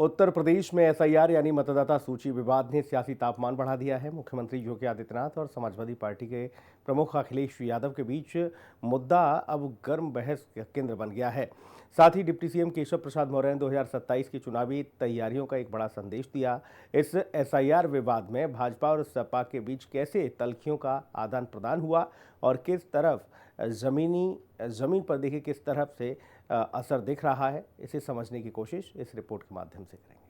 उत्तर प्रदेश में एसआईआर यानी मतदाता सूची विवाद ने सियासी तापमान बढ़ा दिया है। मुख्यमंत्री योगी आदित्यनाथ और समाजवादी पार्टी के प्रमुख अखिलेश यादव के बीच मुद्दा अब गर्म बहस का केंद्र बन गया है। साथ ही डिप्टी सीएम केशव प्रसाद मौर्य ने 2027 की चुनावी तैयारियों का एक बड़ा संदेश दिया। इस एसआईआर विवाद में भाजपा और सपा के बीच कैसे तल्खियों का आदान प्रदान हुआ और किस तरफ जमीन पर देखिए किस तरफ से असर दिख रहा है, इसे समझने की कोशिश इस रिपोर्ट के माध्यम से करेंगे।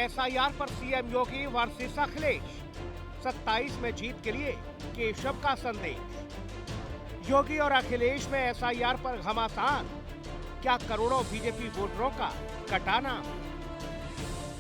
एसआईआर पर सीएम योगी वर्सेस अखिलेश, 27 में जीत के लिए केशव का संदेश। योगी और अखिलेश में एसआईआर पर घमासान, क्या करोड़ों बीजेपी वोटरों का कटाना।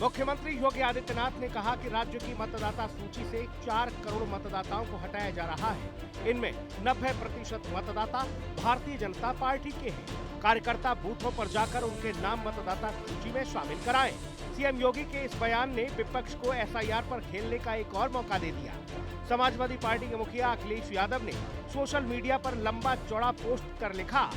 मुख्यमंत्री योगी आदित्यनाथ ने कहा कि राज्य की मतदाता सूची से 4 करोड़ मतदाताओं को हटाया जा रहा है। इनमें 90% मतदाता भारतीय जनता पार्टी के हैं। कार्यकर्ता बूथों पर जाकर उनके नाम मतदाता सूची में शामिल कराएं। सीएम योगी के इस बयान ने विपक्ष को एसआईआर पर खेलने का एक और मौका दे दिया। समाजवादी पार्टी के मुखिया अखिलेश यादव ने सोशल मीडिया पर लंबा चौड़ा पोस्ट कर लिखा,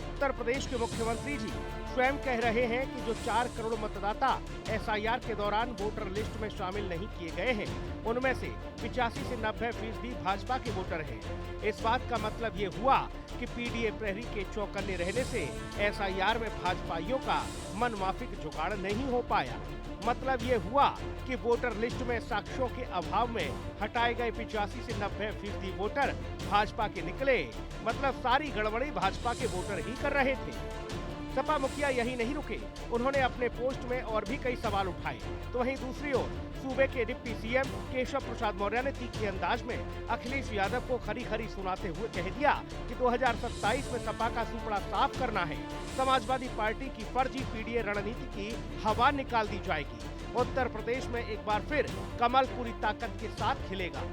उत्तर प्रदेश के मुख्यमंत्री जी स्वयं कह रहे हैं कि जो 4 करोड़ मतदाता एसआईआर के दौरान वोटर लिस्ट में शामिल नहीं किए गए हैं, उनमें से 85 से 90% भाजपा के वोटर हैं। इस बात का मतलब ये हुआ कि पीडीए प्रहरी के चौकन्ने रहने से एसआईआर में भाजपाइयों का मनमाफिक जुगाड़ नहीं हो पाया। मतलब ये हुआ कि वोटर लिस्ट में साक्ष्यों के अभाव में हटाए गए 85 से 90% वोटर भाजपा के निकले। मतलब सारी गड़बड़ी भाजपा के वोटर ही कर रहे थे। सपा मुखिया यही नहीं रुके, उन्होंने अपने पोस्ट में और भी कई सवाल उठाए। तो वहीं दूसरी ओर सूबे के डिप्टी सीएम केशव प्रसाद मौर्य ने तीखे अंदाज में अखिलेश यादव को खरी खरी सुनाते हुए कह दिया कि 2027 में सपा का सुपड़ा साफ करना है। समाजवादी पार्टी की फर्जी पीडीए रणनीति की हवा निकाल दी जाएगी। उत्तर प्रदेश में एक बार फिर कमल पूरी ताकत के साथ खिलेगा।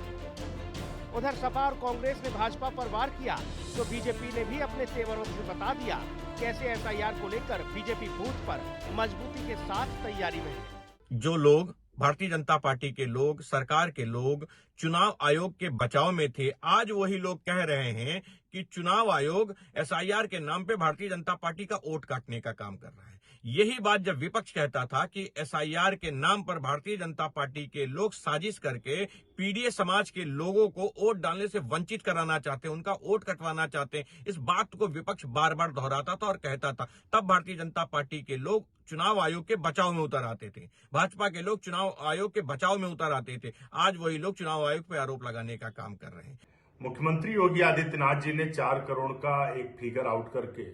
उधर सपा और कांग्रेस ने भाजपा पर वार किया तो बीजेपी ने भी अपने तेवरों से बता दिया कैसे एसआईआर को लेकर बीजेपी बूथ पर मजबूती के साथ तैयारी में है। जो लोग भारतीय जनता पार्टी के लोग, सरकार के लोग चुनाव आयोग के बचाव में थे, आज वही लोग कह रहे हैं कि चुनाव आयोग एसआईआर के नाम पे भारतीय जनता पार्टी का वोट काटने का काम कर रहा है। यही बात जब विपक्ष कहता था कि एसआईआर के नाम पर भारतीय जनता पार्टी के लोग साजिश करके पीडीए समाज के लोगों को वोट डालने से वंचित कराना चाहते हैं, उनका वोट कटवाना चाहते हैं, इस बात को विपक्ष बार बार दोहराता था और कहता था। तब भारतीय जनता पार्टी के लोग चुनाव आयोग के बचाव में उतर आते थे, भाजपा के लोग चुनाव आयोग के बचाव में उतर आते थे। आज वही लोग चुनाव आयोग पर आरोप लगाने का काम कर रहे हैं। मुख्यमंत्री योगी आदित्यनाथ जी ने 4 करोड़ का एक फिगर आउट करके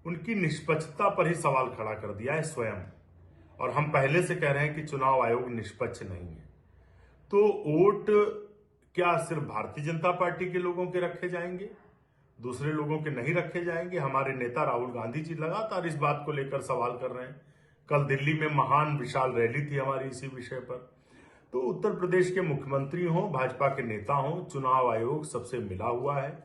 उनकी निष्पक्षता पर ही सवाल खड़ा कर दिया है स्वयं। और हम पहले से कह रहे हैं कि चुनाव आयोग निष्पक्ष नहीं है। तो वोट क्या सिर्फ भारतीय जनता पार्टी के लोगों के रखे जाएंगे, दूसरे लोगों के नहीं रखे जाएंगे? हमारे नेता राहुल गांधी जी लगातार इस बात को लेकर सवाल कर रहे हैं। कल दिल्ली में महान विशाल रैली थी हमारी इसी विषय पर। तो उत्तर प्रदेश के मुख्यमंत्री हो, भाजपा के नेता हो, चुनाव आयोग सबसे मिला हुआ है,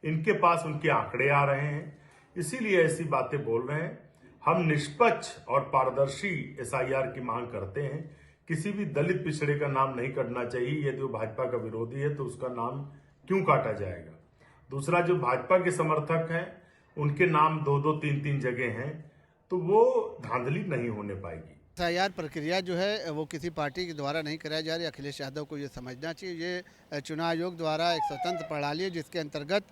इनके पास उनके आंकड़े आ रहे हैं, इसीलिए ऐसी बातें बोल रहे हैं। हम निष्पक्ष और पारदर्शी एसआईआर की मांग करते हैं। किसी भी दलित पिछड़े का नाम नहीं कटना चाहिए। यदि वो भाजपा का विरोधी है तो उसका नाम क्यों काटा जाएगा? दूसरा, जो भाजपा के समर्थक हैं उनके नाम 2-2, 3-3 जगह हैं, तो वो धांधली नहीं होने पाएगी। एसआईआर प्रक्रिया जो है वो किसी पार्टी के द्वारा नहीं कराई जा रही। अखिलेश यादव को ये समझना चाहिए, ये चुनाव आयोग द्वारा एक स्वतंत्र प्रणाली है जिसके अंतर्गत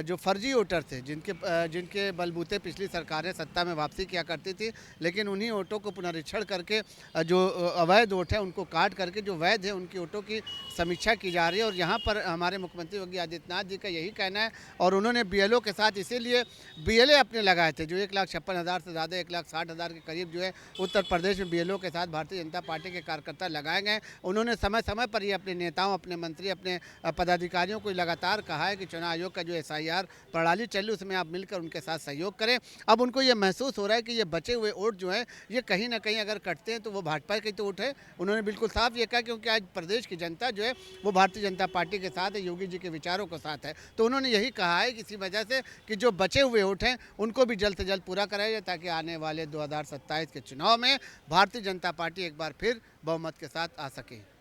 जो फर्जी वोटर थे, जिनके बलबूते पिछली सरकारें सत्ता में वापसी किया करती थी, लेकिन उन्हीं वोटों को पुनरीक्षण करके जो अवैध वोट है उनको काट करके जो वैध है उनकी वोटों की समीक्षा की जा रही है। और यहाँ पर हमारे मुख्यमंत्री योगी आदित्यनाथ जी का यही कहना है। और उन्होंने बीएलओ के साथ इसीलिए बीएलए अपने लगाए थे जो 1,56,000 से ज़्यादा 1,60,000 के करीब जो है उत्तर प्रदेश में बीएलओ के साथ भारतीय जनता पार्टी के कार्यकर्ता लगाए गए। उन्होंने समय समय पर ये अपने नेताओं, अपने मंत्री, अपने पदाधिकारियों को लगातार कहा है कि चुनाव आयोग का जो एसआईआर प्रणाली चल रही उसमें आप मिलकर उनके साथ सहयोग करें। अब उनको ये महसूस हो रहा है कि ये बचे हुए वोट जो हैं ये कहीं ना कहीं अगर कटते हैं तो वो भाजपा के तो वोट है। उन्होंने बिल्कुल साफ ये कहा क्योंकि आज प्रदेश की जनता जो है वो भारतीय जनता पार्टी के साथ है, योगी जी के विचारों के साथ है। तो उन्होंने यही कहा है किसी वजह से कि जो बचे हुए वोट हैं उनको भी जल्द से जल्द पूरा कराया जाए ताकि आने वाले 2027 के चुनाव में भारतीय जनता पार्टी एक बार फिर बहुमत के साथ आ सके।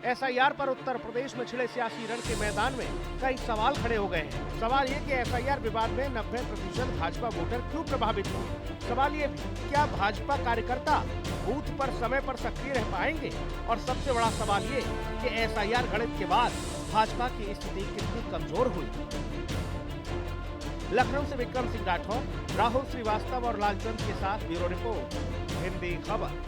एसआईआर पर उत्तर प्रदेश में छिड़े सियासी रण के मैदान में कई सवाल खड़े हो गए हैं। सवाल ये कि एसआईआर विवाद में 90% भाजपा वोटर क्यों प्रभावित हुए। सवाल ये भी, क्या भाजपा कार्यकर्ता बूथ पर समय पर सक्रिय रह पाएंगे। और सबसे बड़ा सवाल ये कि एसआईआर गणित के बाद भाजपा की स्थिति कितनी कमजोर हुई। लखनऊ से विक्रम सिंह राठौर, राहुल श्रीवास्तव और लालचंद के साथ ब्यूरो रिपोर्ट, हिंदी खबर।